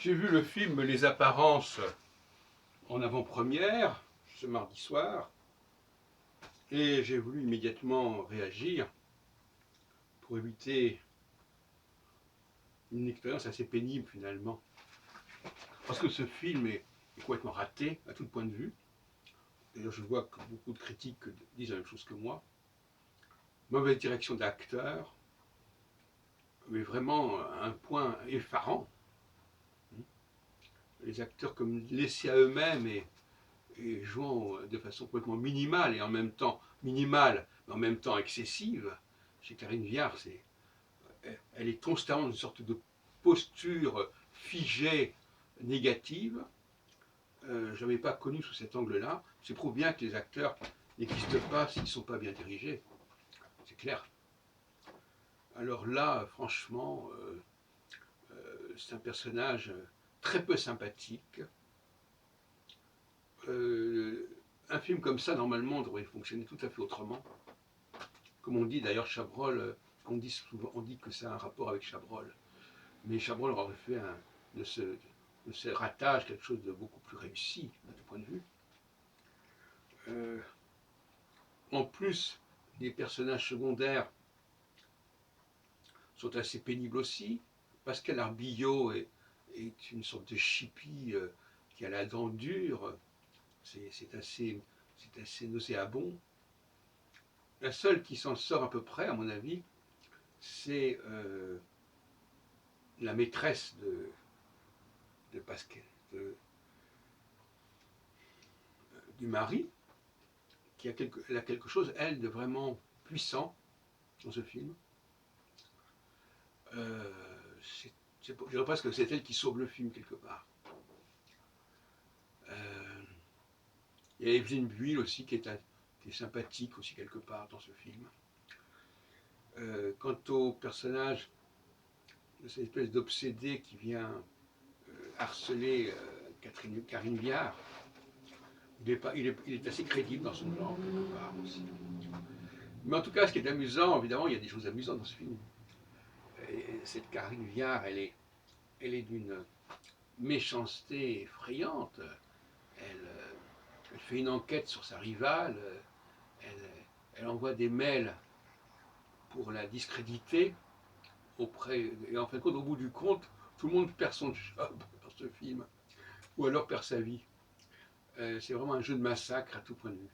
J'ai vu le film Les Apparences en avant-première ce mardi soir et j'ai voulu immédiatement réagir pour éviter une expérience assez pénible finalement. Parce que ce film est complètement raté à tout point de vue. D'ailleurs, je vois que beaucoup de critiques disent la même chose que moi. Mauvaise direction d'acteurs, mais vraiment un point effarant. Les acteurs comme laissés à eux-mêmes et jouant de façon complètement minimale et en même temps minimale, mais en même temps excessive. Chez Karine Viard, elle est constamment dans une sorte de posture figée, négative. Je n'avais pas connu sous cet angle-là. Ça prouve bien que les acteurs n'existent pas s'ils ne sont pas bien dirigés. C'est clair. Alors là, franchement, c'est un personnage très peu sympathique. Un film comme ça, normalement, devrait fonctionner tout à fait autrement. Comme on dit d'ailleurs, Chabrol, on dit souvent, on dit que c'est un rapport avec Chabrol. Mais Chabrol aurait fait de ce ratage quelque chose de beaucoup plus réussi, à tout point de vue. En plus, les personnages secondaires sont assez pénibles aussi. Pascal Arbillot est une sorte de chippie qui a la dent dure. C'est assez nauséabond. La seule qui s'en sort à peu près, à mon avis, c'est la maîtresse de Pascal, du mari, elle a quelque chose, elle, de vraiment puissant dans ce film. Je dirais presque que c'est elle qui sauve le film quelque part. Il y a Evelyne Buil aussi qui est sympathique aussi quelque part dans ce film. Quant au personnage de cette espèce d'obsédé qui vient harceler Karine Viard, il est assez crédible dans son genre quelque part aussi. Mais en tout cas, ce qui est amusant, évidemment, il y a des choses amusantes dans ce film. Et cette Karine Viard, elle est d'une méchanceté effrayante. Elle fait une enquête sur sa rivale, elle envoie des mails pour la discréditer et en fin de compte, au bout du compte, tout le monde perd son job dans ce film, ou alors perd sa vie. C'est vraiment un jeu de massacre à tout point de vue.